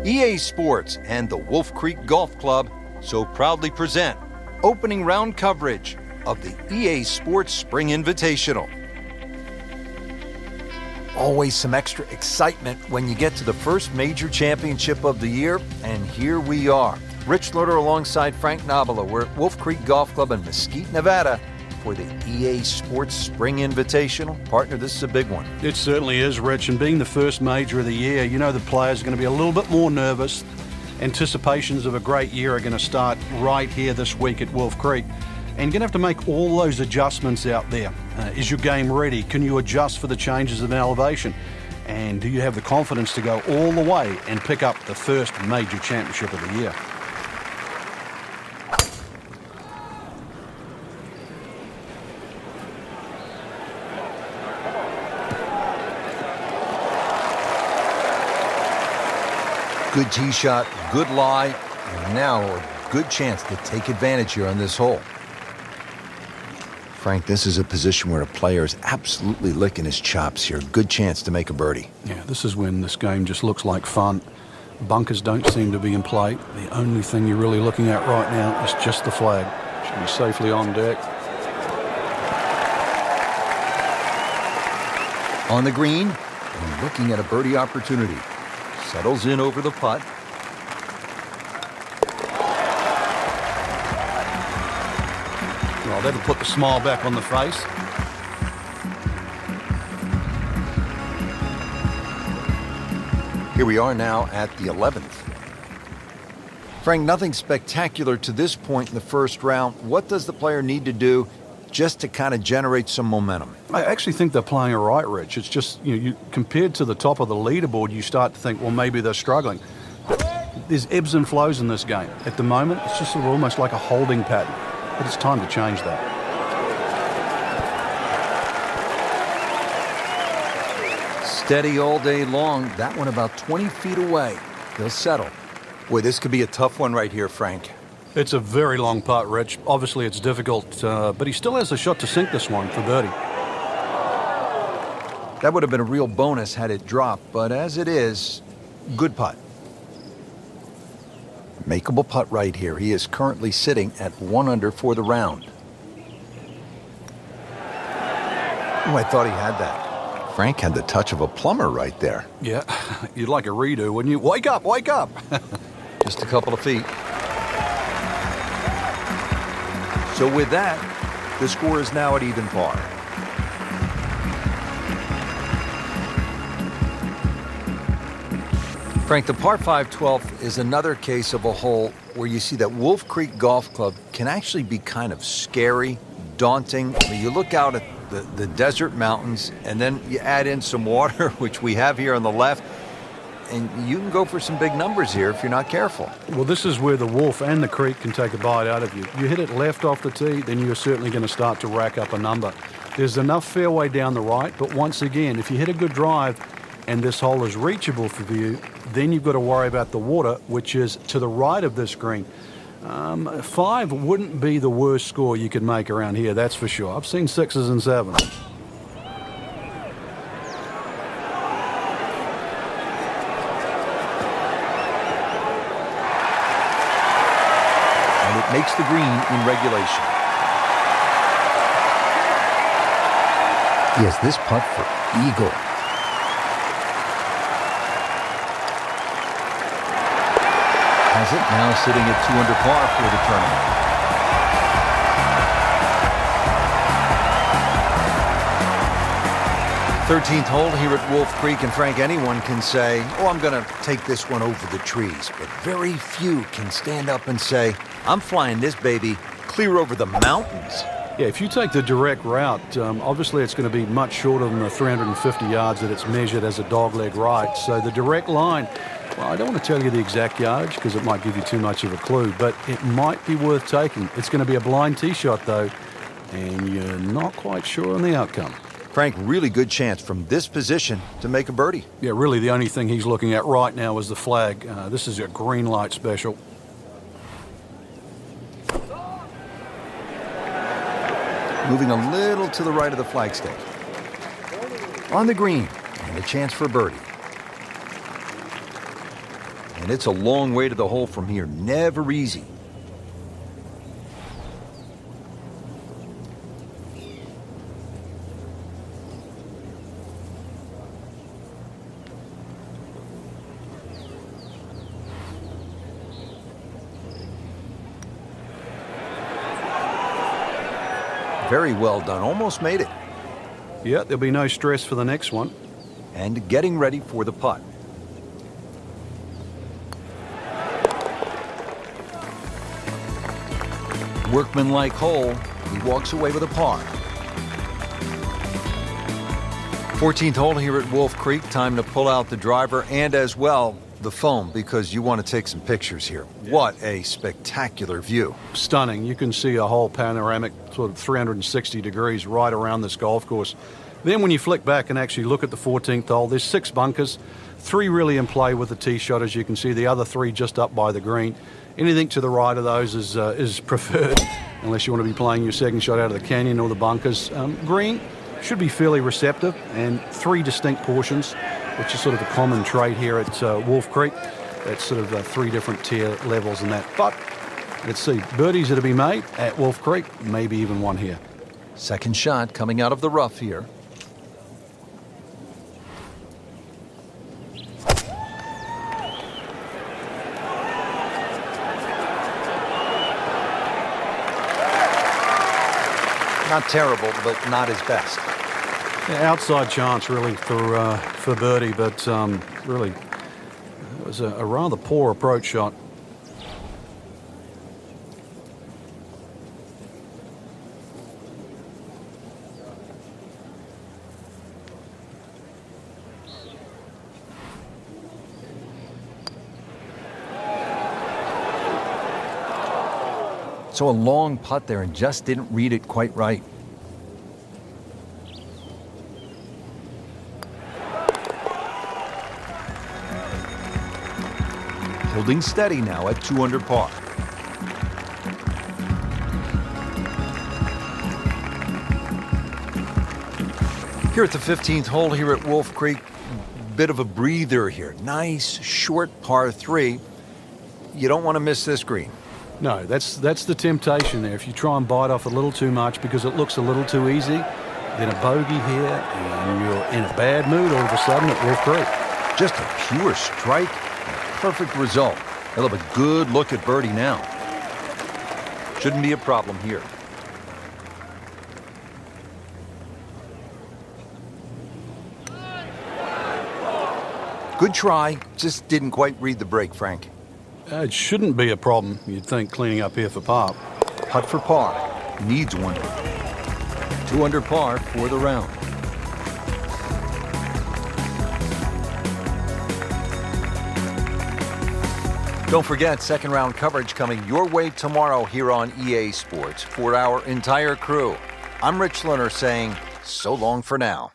EA Sports and the Wolf Creek Golf Club so proudly present opening round coverage of the EA Sports Spring Invitational. Always some extra excitement when you get to the first major championship of the year, and here we are. Rich Lutter alongside Frank Nobila. We're at Wolf Creek Golf Club in Mesquite, Nevada for the EA Sports Spring Invitational. Partner, this is a big one. It certainly is, Rich, and being the first major of the year, you know the players are going to be a little bit more nervous. Anticipations of a great year are going to start right here this week at Wolf Creek. And you're going to have to make all those adjustments out there. Is your game ready? Can you adjust for the changes in elevation? And do you have the confidence to go all the way and pick up the first major championship of the year? Good tee shot, good lie, and now a good chance to take advantage here on this hole. Frank, this is a position where a player is absolutely licking his chops here. Good chance to make a birdie. Yeah, this is when this game just looks like fun. Bunkers don't seem to be in play. The only thing you're really looking at right now is just the flag. Should be safely on deck. On the green, and looking at a birdie opportunity. Settles in over the putt. Well, that'll put the smile back on the face. Here we are now at the 11th. Frank, nothing spectacular to this point in the first round. What does the player need to do just to kind of generate some momentum? I actually think they're playing all right, Rich. It's just, you compared to the top of the leaderboard, you start to think, well, maybe they're struggling. There's ebbs and flows in this game. At the moment, it's just sort of almost like a holding pattern. But it's time to change that. Steady all day long. That one about 20 feet away. He'll settle. Boy, this could be a tough one right here, Frank. It's a very long putt, Rich. Obviously, it's difficult, but he still has a shot to sink this one for birdie. That would have been a real bonus had it dropped, but as it is, good putt. Makeable putt right here. He is currently sitting at 1 under for the round. Oh, I thought he had that. Frank had the touch of a plumber right there. Yeah, you'd like a redo, wouldn't you? Wake up, wake up! Just a couple of feet. So with that, the score is now at even par. Frank, the par 5 12th is another case of a hole where you see that Wolf Creek Golf Club can actually be kind of scary, daunting. When you look out at the desert mountains and then you add in some water, which we have here on the left, and you can go for some big numbers here if you're not careful. Well, this is where the Wolf and the Creek can take a bite out of you. You hit it left off the tee, then you're certainly going to start to rack up a number. There's enough fairway down the right, but once again, if you hit a good drive and this hole is reachable for you, then you've got to worry about the water, which is to the right of this green. 5 wouldn't be the worst score you could make around here, that's for sure. I've seen 6s and 7s. Makes the green in regulation. He has this putt for eagle. Has it now sitting at 2 under par for the tournament. 13th hole here at Wolf Creek, and Frank, anyone can say, oh, I'm going to take this one over the trees, but very few can stand up and say, I'm flying this baby clear over the mountains. Yeah, if you take the direct route, obviously it's going to be much shorter than the 350 yards that it's measured as a dogleg ride. So the direct line, well, I don't want to tell you the exact yardage because it might give you too much of a clue, but it might be worth taking. It's going to be a blind tee shot, though, and you're not quite sure on the outcome. Frank, really good chance from this position to make a birdie. Yeah, really the only thing he's looking at right now is the flag. This is a green light special. Moving a little to the right of the flagstick. On the green, and a chance for a birdie. And And it's a long way to the hole from here. Never easy. Very well done. Almost made it. Yeah, there'll be no stress for the next one. And getting ready for the putt. Workmanlike hole. He walks away with a par. 14th hole here at Wolf Creek. Time to pull out the driver and as well the phone, because you want to take some pictures here. Yeah. What a spectacular view. Stunning. You can see a whole panoramic sort of 360 degrees right around this golf course. Then when you flick back and actually look at the 14th hole, there's 6 bunkers, 3 really in play with the tee shot, as you can see, the other 3 just up by the green. Anything to the right of those is preferred, unless you want to be playing your second shot out of the canyon or the bunkers. Green should be fairly receptive, and 3 distinct portions, which is sort of a common trait here at Wolf Creek. That's sort of 3 different tier levels in that. But let's see, birdies are to be made at Wolf Creek, maybe even one here. Second shot coming out of the rough here. Not terrible, but not his best. Yeah, outside chance really for birdie, but really it was a rather poor approach shot. So a long putt there and just didn't read it quite right. Holding steady now at 2 under par. Here at the 15th hole here at Wolf Creek, bit of a breather here. Nice short par 3. You don't want to miss this green. No, that's the temptation there. If you try and bite off a little too much because it looks a little too easy, then a bogey here and you're in a bad mood all of a sudden at Wolf Creek. Just a pure strike. Perfect result. He'll have a good look at birdie now. Shouldn't be a problem here. Good try, just didn't quite read the break, Frank. It shouldn't be a problem, you'd think, cleaning up here for par. Putt for par. Needs one. 2 under par for the round. Don't forget, second round coverage coming your way tomorrow here on EA Sports. For our entire crew, I'm Rich Lerner saying so long for now.